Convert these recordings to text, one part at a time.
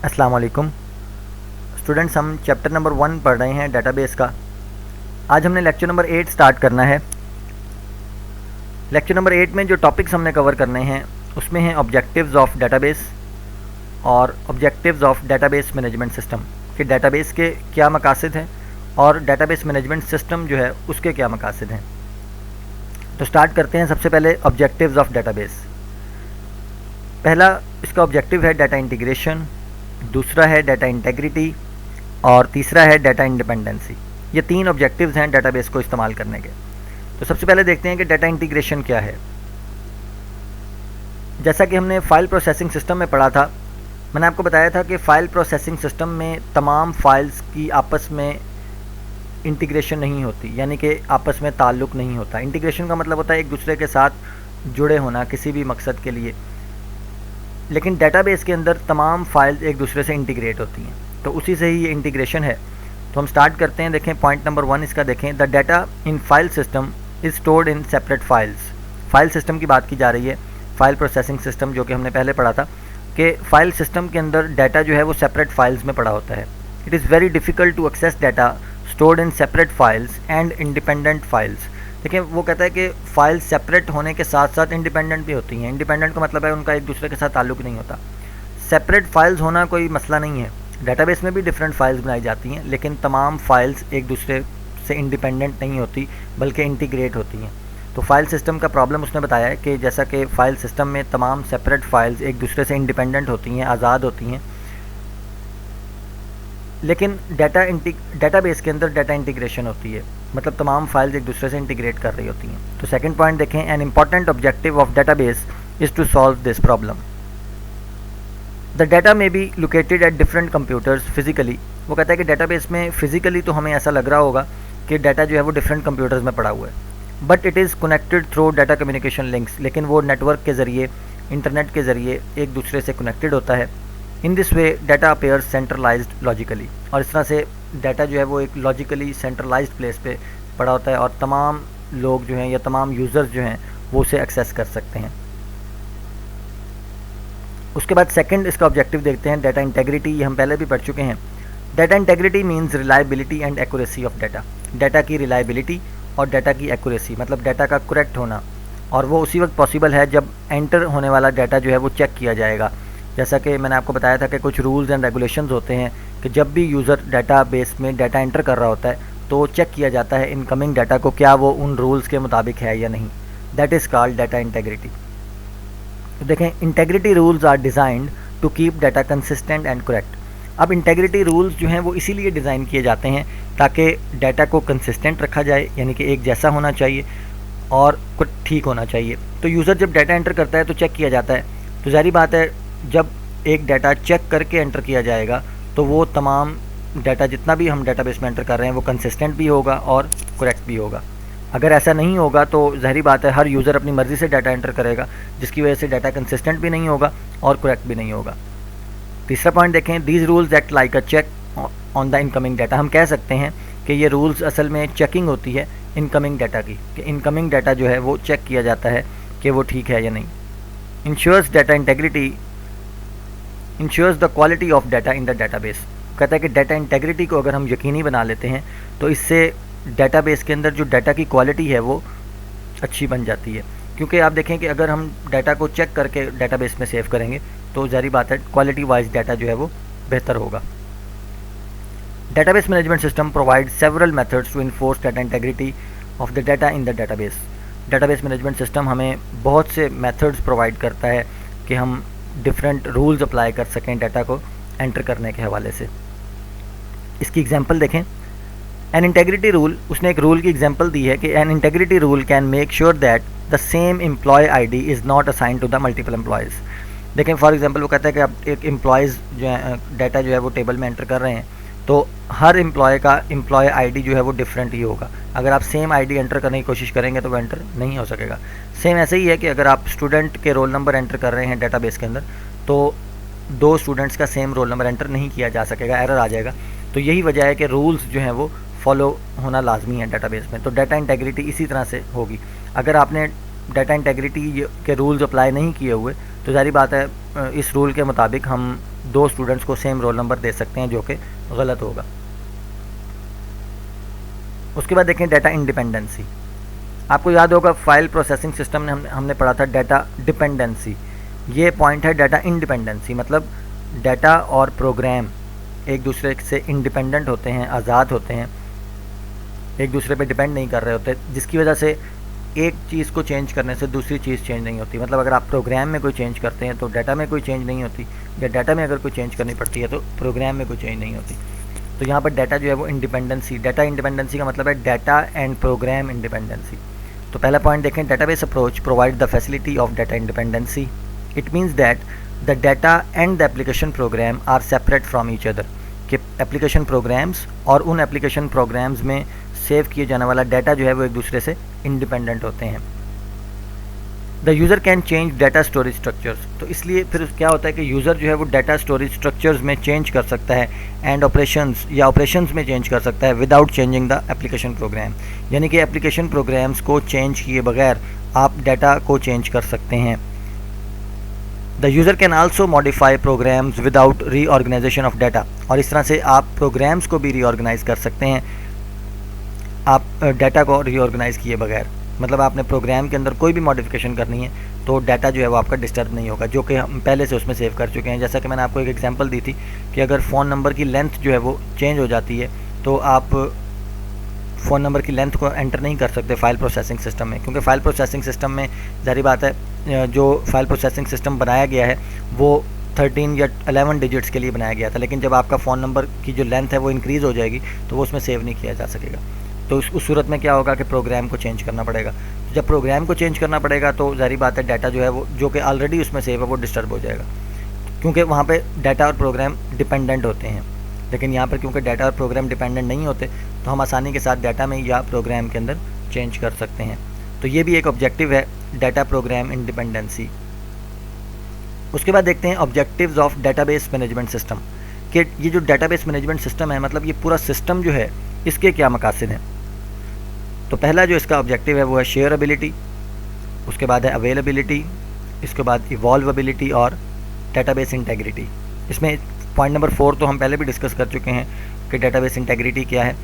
अस्सलाम वालेकुम स्टूडेंट्स, हम चैप्टर नंबर 1 पढ़ रहे हैं डेटाबेस का। आज हमने लेक्चर नंबर 8 स्टार्ट करना है। लेक्चर नंबर 8 में जो टॉपिक्स हमने कवर करने हैं उसमें हैं ऑब्जेक्टिव्स ऑफ डेटाबेस और objectives of database management system, कि डेटाबेस के क्या मकासद हैं और डेटाबेस मैनेजमेंट सिस्टम जो है उसके क्या मकासद हैं। तो स्टार्ट करते हैं। सबसे पहले ऑब्जेक्टिव्स ऑफ डेटाबेस। पहला इसका ऑब्जेक्टिव है डाटा इंटीग्रेशन, दूसरा है डाटा इंटेग्रिटी और तीसरा है डाटा इंडिपेंडेंसी। ये 3 ऑब्जेक्टिव्स हैं डेटाबेस को इस्तेमाल करने के। तो सबसे पहले देखते हैं कि डाटा इंटीग्रेशन क्या है। जैसा कि हमने फ़ाइल प्रोसेसिंग सिस्टम में पढ़ा था, मैंने आपको बताया था कि फ़ाइल प्रोसेसिंग सिस्टम में तमाम फाइल्स की आपस में इंटीग्रेशन नहीं होती, यानी कि आपस में ताल्लुक़ नहीं होता। इंटीग्रेशन का मतलब होता है एक दूसरे के साथ जुड़े होना किसी भी मकसद के लिए। लेकिन डेटाबेस के अंदर तमाम फाइल्स एक दूसरे से इंटीग्रेट होती हैं, तो उसी से ही ये इंटीग्रेशन है। तो हम स्टार्ट करते हैं। देखें पॉइंट नंबर 1 इसका देखें। The data in file system is stored in separate files. File system की बात की जा रही है, फाइल प्रोसेसिंग सिस्टम जो कि हमने पहले पढ़ा था कि फ़ाइल सिस्टम के अंदर डाटा जो है वो सेपरेट फाइल्स में पड़ा होता है। It is very difficult to access data stored in separate files and independent files. देखिए वो कहता है कि फ़ाइल सेपरेट होने के साथ साथ इंडिपेंडेंट भी होती हैं। इंडिपेंडेंट का मतलब है उनका एक दूसरे के साथ ताल्लुक़ नहीं होता। सेपरेट फाइल्स होना कोई मसला नहीं है, डेटाबेस में भी डिफरेंट फाइल्स बनाई जाती हैं, लेकिन तमाम फाइल्स एक दूसरे से इंडिपेंडेंट नहीं होती बल्कि इंटीग्रेट होती हैं। तो फाइल सिस्टम का प्रॉब्लम उसने बताया है कि जैसा कि फ़ाइल सिस्टम में तमाम सेपरेट फाइल्स एक दूसरे से इंडिपेंडेंट होती हैं, आज़ाद होती हैं, लेकिन डेटाबेस के अंदर डाटा इंटीग्रेशन होती है, मतलब तमाम फाइल्स एक दूसरे से इंटीग्रेट कर रही होती हैं। तो सेकंड पॉइंट देखें, an important objective of database is to solve this problem. The data may be located at different computers physically. वो कहता है कि डेटाबेस में फ़िज़िकली तो हमें ऐसा लग रहा होगा कि डाटा जो है वो डिफरेंट कंप्यूटर्स में पड़ा हुआ है, but it is connected through data communication links. लेकिन वो नेटवर्क के ज़रिए, इंटरनेट के ज़रिए एक दूसरे से कनेक्टेड होता है। In this way data appears centralised logically. और इस तरह से डाटा जो है वो एक लॉजिकली सेंट्रलाइज्ड प्लेस पे पड़ा होता है और तमाम लोग जो हैं या तमाम यूज़र्स जो हैं वो उसे एक्सेस कर सकते हैं। उसके बाद सेकंड इसका ऑब्जेक्टिव देखते हैं, डाटा इंटेग्रिटी। ये हम पहले भी पढ़ चुके हैं। Data integrity means reliability and accuracy of data. Data की रिलायबिलिटी और डाटा की एक्यूरेसी, मतलब डाटा का करेक्ट होना, और वो उसी वक्त पॉसिबल है जब एंटर होने वाला डाटा जो है वो चेक किया जाएगा। जैसा कि मैंने आपको बताया था कि कुछ रूल्स एंड रेगुलेशंस होते हैं कि जब भी यूज़र डाटाबेस में डाटा एंटर कर रहा होता है तो चेक किया जाता है इनकमिंग डाटा को, क्या वो उन रूल्स के मुताबिक है या नहीं। That is called data integrity. तो देखें, integrity rules are designed to keep data consistent and correct. अब इंटेग्रिटी रूल्स जो हैं वो इसीलिए डिज़ाइन किए जाते हैं ताकि डाटा को कंसिस्टेंट रखा जाए, यानी कि एक जैसा होना चाहिए और कुछ ठीक होना चाहिए। तो यूज़र जब डाटा एंटर करता है तो चेक किया जाता है। तो ज़ाहिर बात है जब एक डाटा चेक करके एंटर किया जाएगा तो वो तमाम डाटा जितना भी हम डाटाबेस में एंटर कर रहे हैं वो कंसिस्टेंट भी होगा और करेक्ट भी होगा। अगर ऐसा नहीं होगा तो ज़ाहिर बात है हर यूज़र अपनी मर्ज़ी से डाटा एंटर करेगा, जिसकी वजह से डाटा कंसिस्टेंट भी नहीं होगा और करेक्ट भी नहीं होगा। तीसरा पॉइंट देखें, these rules act like a check on the incoming data. हम कह सकते हैं कि ये रूल्स असल में चेकिंग होती है इनकमिंग डाटा की, कि इनकमिंग डाटा जो है वो चेक किया जाता है कि वो ठीक है या नहीं। Ensures data integrity ensures the quality of data in the database. कहता है कि डाटा इंटेग्रिटी को अगर हम यकीनी बना लेते हैं तो इससे डाटाबेस के अंदर जो डाटा की क्वालिटी है वो अच्छी बन जाती है। क्योंकि आप देखें कि अगर हम डाटा को चेक करके डाटाबेस में सेव करेंगे तो ज़ाहिर बात है क्वालिटी वाइज डाटा जो है वो बेहतर होगा। Database management system provide several methods to enforce data integrity of the data in the database. Database management system हमें बहुत से मेथड्स प्रोवाइड करता है कि हम डिफरेंट रूल्स अप्लाई कर सकें डाटा को एंटर करने के हवाले से। इसकी एग्जांपल देखें, एन इंटेग्रिटी रूल, उसने एक रूल की एग्जांपल दी है कि an integrity rule can make sure that the same employee ID is not assign to the multiple employees. देखें फॉर एग्जांपल वो कहता है कि आप एक एम्प्लॉयज़ जो है डाटा जो है वो टेबल में एंटर कर रहे हैं तो हर एम्प्लॉय का एम्प्लॉय आईडी जो है वो डिफरेंट ही होगा। अगर आप सेम आईडी एंटर करने की कोशिश करेंगे तो वो एंटर नहीं हो सकेगा। सेम ऐसे ही है कि अगर आप स्टूडेंट के रोल नंबर एंटर कर रहे हैं डाटाबेस के अंदर तो 2 स्टूडेंट्स का सेम रोल नंबर एंटर नहीं किया जा सकेगा, एरर आ जाएगा। तो यही वजह है कि रूल्स जो हैं वो फॉलो होना लाजमी है डाटाबेस में। तो डाटा इंटेग्रिटी इसी तरह से होगी। अगर आपने डाटा इंटेग्रिटी के रूल्स अप्लाई नहीं किए हुए, तो जारी बात है इस रूल के मुताबिक हम 2 स्टूडेंट्स को सेम रोल नंबर दे सकते हैं, जो कि गलत होगा। उसके बाद देखें डाटा इंडिपेंडेंसी। आपको याद होगा फाइल प्रोसेसिंग सिस्टम में हमने पढ़ा था डाटा डिपेंडेंसी। ये पॉइंट है डाटा इंडिपेंडेंसी, मतलब डाटा और प्रोग्राम एक दूसरे से इंडिपेंडेंट होते हैं, आज़ाद होते हैं, एक दूसरे पे डिपेंड नहीं कर रहे होते, जिसकी वजह से एक चीज़ को चेंज करने से दूसरी चीज़ चेंज नहीं होती। मतलब अगर आप प्रोग्राम में कोई चेंज करते हैं तो डाटा में कोई चेंज नहीं होती, या डाटा में अगर कोई चेंज करनी पड़ती है तो प्रोग्राम में कोई चेंज नहीं होती। तो यहाँ पर डाटा जो है वो इंडिपेंडेंसी, डाटा इंडिपेंडेंसी का मतलब है डाटा एंड प्रोग्राम इंडिपेंडेंसी। तो पहला पॉइंट देखें, database approach provide the facility of data independency. It means that the data and the application program are separate from each other, कि एप्लीकेशन प्रोग्राम्स और उन application programs में save किए जाने वाला डाटा जो है वो एक दूसरे से इंडिपेंडेंट होते हैं। The user can change data storage structures, तो इसलिए फिर क्या होता है कि यूज़र जो है वो डाटा स्टोरेज स्ट्रक्चर्स में चेंज कर सकता है एंड ऑपरेशंस में चेंज कर सकता है without changing the application programme. यानी कि एप्लीकेशन प्रोग्राम्स को चेंज किए बगैर आप डाटा को चेंज कर सकते हैं। The user can also modify programs without reorganization of data, और इस तरह से आप प्रोग्राम्स को भी रीऑर्गेनाइज कर सकते हैं आप डाटा को रीऑर्गेनाइज किए बगैर। मतलब आपने प्रोग्राम के अंदर कोई भी मॉडिफिकेशन करनी है तो डाटा जो है वो आपका डिस्टर्ब नहीं होगा, जो कि हम पहले से उसमें सेव कर चुके हैं। जैसा कि मैंने आपको एक एग्जांपल दी थी कि अगर फ़ोन नंबर की लेंथ जो है वो चेंज हो जाती है तो आप फ़ोन नंबर की लेंथ को एंटर नहीं कर सकते फाइल प्रोसेसिंग सिस्टम में, क्योंकि फ़ाइल प्रोसेसिंग सिस्टम में जारी बात है जो फाइल प्रोसेसिंग सिस्टम बनाया गया है वो 13 या 11 डिजिट्स के लिए बनाया गया था, लेकिन जब आपका फ़ोन नंबर की जो लेंथ है वो इंक्रीज़ हो जाएगी तो वो उसमें सेव नहीं किया जा सकेगा। तो उस सूरत में क्या होगा कि प्रोग्राम को चेंज करना पड़ेगा। जब प्रोग्राम को चेंज करना पड़ेगा तो जारी बात है डाटा जो है वो जो कि ऑलरेडी उसमें सेव है वो डिस्टर्ब हो जाएगा, क्योंकि वहाँ पे डाटा और प्रोग्राम डिपेंडेंट होते हैं। लेकिन यहाँ पर क्योंकि डाटा और प्रोग्राम डिपेंडेंट नहीं होते तो हम आसानी के साथ डाटा में या प्रोग्राम के अंदर चेंज कर सकते हैं। तो ये भी एक ऑब्जेक्टिव है डाटा प्रोग्राम इंडिपेंडेंसी। उसके बाद देखते हैं objectives of database management system, कि ये जो डाटाबेस मैनेजमेंट सिस्टम है मतलब ये पूरा सिस्टम जो है इसके क्या मकासद हैं। तो पहला जो इसका ऑब्जेक्टिव है वो है शेयरबिलिटी, उसके बाद है अवेलेबिलिटी, इसके बाद इवॉल्वेबिलिटी और डाटाबेस इंटेग्रिटी। इसमें पॉइंट नंबर 4 तो हम पहले भी डिस्कस कर चुके हैं कि डाटाबेस इंटेग्रिटी क्या है,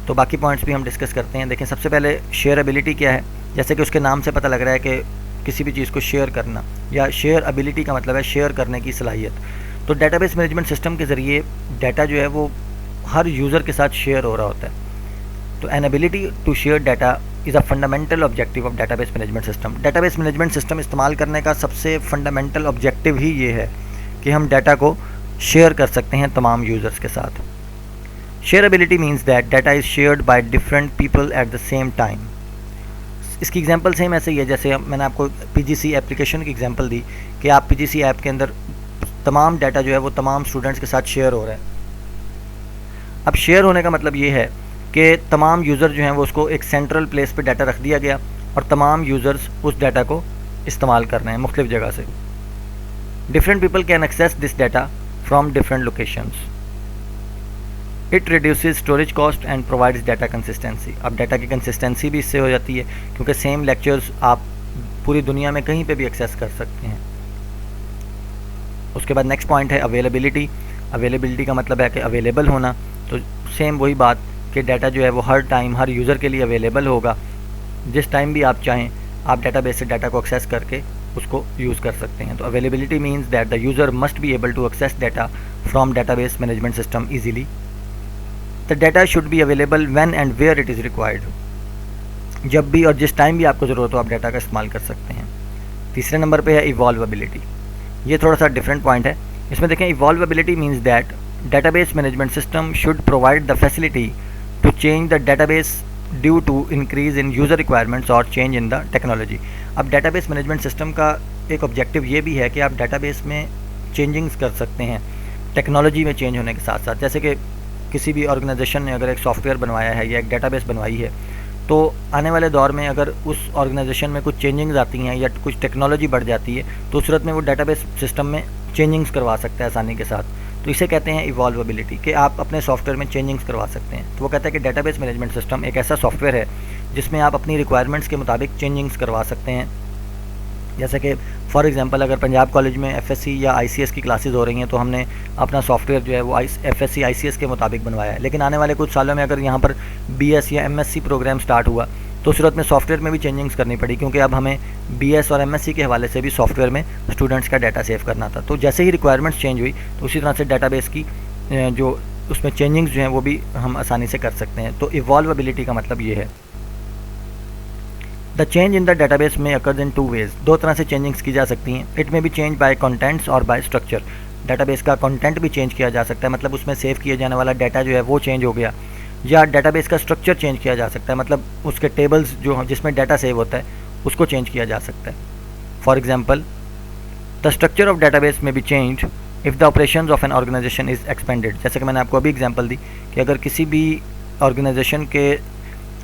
तो बाकी पॉइंट्स भी हम डिस्कस करते हैं। देखें सबसे पहले शेयरबिलिटी क्या है, जैसे कि उसके नाम से पता लग रहा है कि किसी भी चीज़ को शेयर करना, या शेयर एबिलिटी का मतलब है शेयर करने की सलाहियत। तो डाटाबेस मैनेजमेंट सिस्टम के ज़रिए डाटा जो है वो हर यूज़र के साथ शेयर हो रहा होता है। तो an ability to share data is a fundamental objective of database management system. Database management system इस्तेमाल करने का सबसे फंडामेंटल ऑब्जेक्टिव ही ये है कि हम डाटा को शेयर कर सकते हैं तमाम यूज़र्स के साथ। Shareability means that data is shared by different people at the same time. इसकी एग्जांपल सेम ऐसे ही है जैसे मैंने आपको पीजीसी एप्लीकेशन की एग्जांपल दी कि आप पीजीसी ऐप के अंदर तमाम डाटा जो है वो तमाम स्टूडेंट्स के साथ शेयर हो रहा है। अब शेयर होने का मतलब ये है कि तमाम यूज़र जो हैं वो उसको एक सेंट्रल प्लेस पे डाटा रख दिया गया और तमाम यूज़र्स उस डाटा को इस्तेमाल कर रहे हैं मुख्तलिफ जगह से। Different people can access this data from different locations. It reduces storage cost and provides data consistency. अब डाटा की कंसिस्टेंसी भी इससे हो जाती है क्योंकि सेम लेक्चर्स आप पूरी दुनिया में कहीं पे भी एक्सेस कर सकते हैं। उसके बाद नेक्स्ट पॉइंट है अवेलेबिलिटी। अवेलेबिलिटी का मतलब है कि अवेलेबल होना। तो सेम वही बात कि डाटा जो है वो हर टाइम हर यूज़र के लिए अवेलेबल होगा। जिस टाइम भी आप चाहें आप डाटाबेस से डाटा को एक्सेस करके उसको यूज़ कर सकते हैं। तो availability means that the user must be able to access data from database management system easily. The data should be available when and where it is required. जब भी और जिस टाइम भी आपको ज़रूरत हो आप डाटा का इस्तेमाल कर सकते हैं। तीसरे नंबर पे है इवॉल्वेबिलिटी। ये थोड़ा सा डिफरेंट पॉइंट है। इसमें देखें evolvability means that database management system should provide the facility to change the database due to increase in user requirements or change in the technology। अब database management system का एक ऑब्जेक्टिव ये भी है कि आप database में चेंजिंग्स कर सकते हैं टेक्नोलॉजी में चेंज होने के साथ साथ। जैसे कि किसी भी ऑर्गेनाइजेशन ने अगर एक सॉफ्टवेयर बनवाया है या एक डेटाबेस बनवाई है तो आने वाले दौर में अगर उस ऑर्गेनाइजेशन में कुछ चेंजिंग्स आती हैं या कुछ टेक्नोलॉजी बढ़ जाती है तो उस सूरत में वो डेटाबेस सिस्टम में चेंजिंग्स करवा सकता है आसानी के साथ। तो इसे कहते हैं इवॉल्वेबिलिटी कि आप अपने सॉफ्टवेयर में चेंजिंग्स करवा सकते हैं। तो वो कहता है कि डेटाबेस मैनेजमेंट सिस्टम एक ऐसा सॉफ्टवेयर है जिसमें आप अपनी रिक्वायरमेंट्स के मुताबिक चेंजिंग्स करवा सकते हैं जैसे कि फॉर एग्जांपल अगर पंजाब कॉलेज में एफएससी या आईसीएस की क्लासेस हो रही हैं तो हमने अपना सॉफ्टवेयर जो है वो एफएससी आईसीएस के मुताबिक बनवाया है। लेकिन आने वाले कुछ सालों में अगर यहाँ पर बीएस या एमएससी प्रोग्राम स्टार्ट हुआ तो सूरत में सॉफ्टवेयर में भी चेंजिंग्स करनी पड़ी, क्योंकि अब हमें बीएस और एमएससी के हवाले से भी सॉफ्टवेयर में स्टूडेंट्स का डाटा सेव करना था। तो जैसे ही रिक्वायरमेंट्स चेंज हुई तो उसी तरह से डाटाबेस की जो उसमें चेंजिंग्स जो हैं वो भी हम आसानी से कर सकते हैं। तो इवॉल्वेबिलिटी का मतलब ये है। The change in the database में अकर्स इन 2 वेज। दो तरह से चेंजिंग्स की जा सकती हैं। इट में भी चेंज बाय कंटेंट्स और बाय स्ट्रक्चर। डाटाबेस का कंटेंट भी चेंज किया जा सकता है, मतलब उसमें सेव किए जाने वाला डाटा जो है वो चेंज हो गया, या डाटाबेस का स्ट्रक्चर चेंज किया जा सकता है, मतलब उसके टेबल्स जो जिसमें डाटा सेव होता है उसको चेंज किया जा सकता है। For example, the structure of database may be change if the operations of an organisation is expanded. जैसे कि मैंने आपको अभी एग्जांपल दी कि अगर किसी भी ऑर्गेनाइजेशन के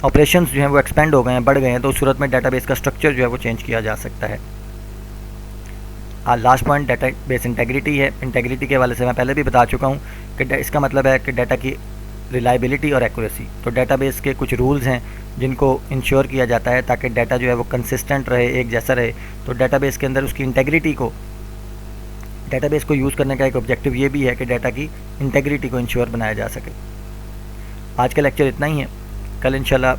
ऑपरेशंस जो हैं वो एक्सपेंड हो गए हैं, बढ़ गए हैं, तो उस सूरत में डाटाबेस का स्ट्रक्चर जो है वो चेंज किया जा सकता है। लास्ट पॉइंट डाटाबेस इंटेग्रिटी है। इंटेग्रिटी के हवाले से मैं पहले भी बता चुका हूँ कि इसका मतलब है कि डाटा की रिलायबिलिटी और एक्यूरेसी। तो डाटाबेस के कुछ रूल्स हैं जिनको इंश्योर किया जाता है ताकि डाटा जो है वो कंसिस्टेंट रहे, एक जैसा रहे। तो डाटाबेस के अंदर उसकी इंटेग्रिटी को, डाटाबेस को यूज़ करने का एक ऑब्जेक्टिव ये भी है कि डाटा की इंटेग्रिटी को इंश्योर बनाया जा सके। आज का लेक्चर इतना ही है। कल इंशाल्लाह